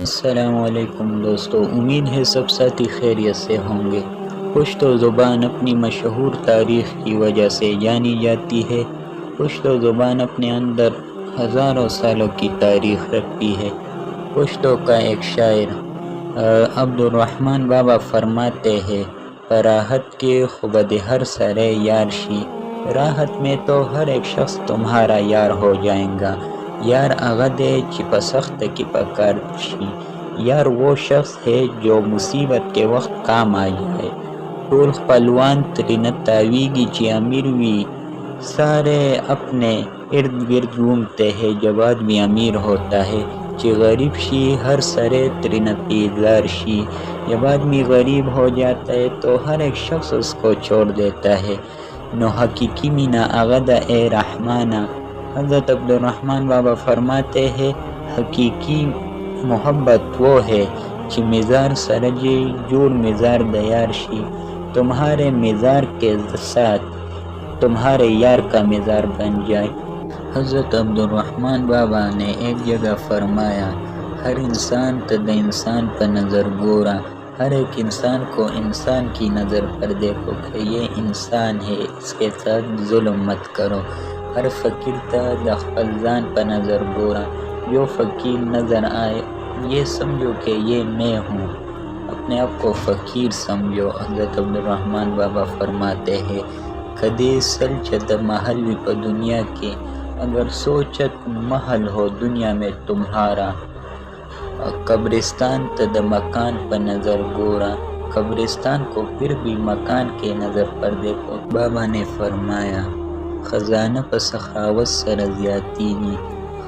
السلام علیکم دوستو، امید ہے سب ساتھی خیریت سے ہوں گے۔ پشتو زبان اپنی مشہور تاریخ کی وجہ سے جانی جاتی ہے۔ پشتو زبان اپنے اندر ہزاروں سالوں کی تاریخ رکھتی ہے۔ پشتو کا ایک شاعر عبدالرحمن بابا فرماتے ہیں، راحت کے خوبد ہر سرے یار شی، راحت میں تو ہر ایک شخص تمہارا یار ہو جائے گا۔ یار اغدے چپا سخت کی پکار شی، یار وہ شخص ہے جو مصیبت کے وقت کام آ جائے۔ ٹول خپلوان ترینت تاویگی چی امیر وی، سارے اپنے ارد گرد گھومتے ہیں جب آدمی امیر ہوتا ہے۔ چی غریب شی ہر سرے ترینت بیزار شی، جب آدمی غریب ہو جاتا ہے تو ہر ایک شخص اس کو چھوڑ دیتا ہے۔ نو حقیقی مینا اغدا اے رحمانا، حضرت عبدالرحمن بابا فرماتے ہیں حقیقی محبت وہ ہے کہ مزار سرجی جوڑ مزار دیار شی، تمہارے مزار کے ساتھ تمہارے یار کا مزار بن جائے۔ حضرت عبدالرحمن بابا نے ایک جگہ فرمایا، ہر انسان تد انسان پر نظر گورا، ہر ایک انسان کو انسان کی نظر پر دیکھو کہ یہ انسان ہے، اس کے ساتھ ظلم مت کرو۔ ہر فقیر تا دخل ځان پر نظر گورا، جو فقیر نظر آئے یہ سمجھو کہ یہ میں ہوں، اپنے آپ کو فقیر سمجھو۔ حضرت عبدالرحمن بابا فرماتے ہیں، کدے سلچت محل بھی پا دنیا کے، اگر سوچت محل ہو دنیا میں تمہارا، قبرستان تد مکان پر نظر گورا، قبرستان کو پھر بھی مکان کے نظر پر دیکھو۔ بابا نے فرمایا، خزانہ پا سخاوت سر زیادتی گی،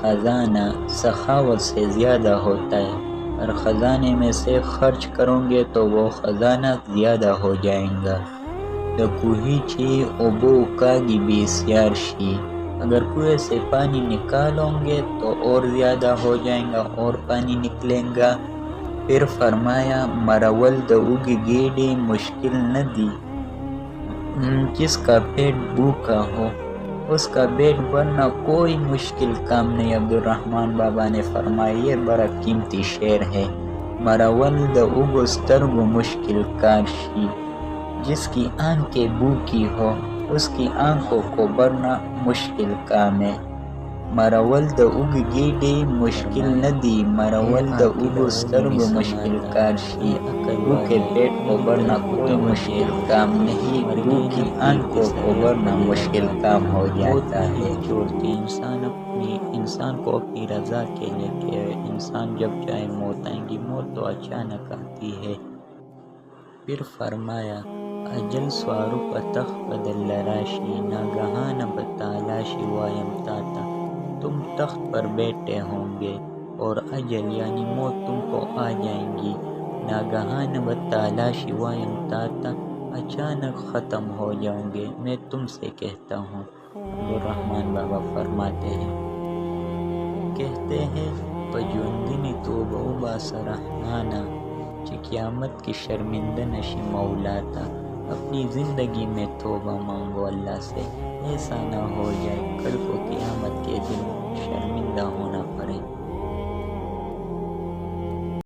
خزانہ سخاوت سے زیادہ ہوتا ہے، اور خزانے میں سے خرچ کرو گے تو وہ خزانہ زیادہ ہو جائے گا۔ کوہی چی اوبو کاگی بیسیار شی، اگر کنویں سے پانی نکالو گے تو اور زیادہ ہو جائے گا، اور پانی نکلے گا۔ پھر فرمایا، مرول دا اگی گیڑی مشکل نہ دی، جس کا پیٹ بھوکا ہو اس کا پیٹ بھرنا کوئی مشکل کام نہیں۔ عبدالرحمن بابا نے فرمایا، یہ بڑا قیمتی شعر ہے۔ مرول دا اگو سترگو مشکل کار شی، جس کی آنکھیں بھوکی ہو اس کی آنکھوں کو بھرنا مشکل کام ہے۔ مرول دا اگی گیڑی مشکل نہ دی، مرول دا اگو سترگو مشکل کار شی، بھوکے پیٹ کو بھرنا کوئی مشکل کام نہیں، بھوکی آنکھوں کو بھرنا مشکل کام ہو جاتا ہے۔ چھوڑتی انسان کو اپنی رضا کے لے کے، انسان جب چاہے موت آئیں گی، موت تو اچانک آتی ہے۔ پھر فرمایا، اجل سوارو پتخ بدل راشی، ناگہان بتالاشی وایم تاتا، تم تخت پر بیٹھے ہوں گے اور اجل یعنی موت تم کو آ جائیں گی، ناگہان بتالاشی وایم تاتا، اچانک ختم ہو جاؤں گے، میں تم سے کہتا ہوں۔ عبدالرحمن بابا فرماتے ہیں، کہتے ہیں پجوندنی توبہ باس رحمانا، چی قیامت کی شرمندہ نشی مولاتا، اپنی زندگی میں توبہ مانگو اللہ سے، ایسا نہ ہو جائے کل کو قیامت کے دن شرمندہ ہونا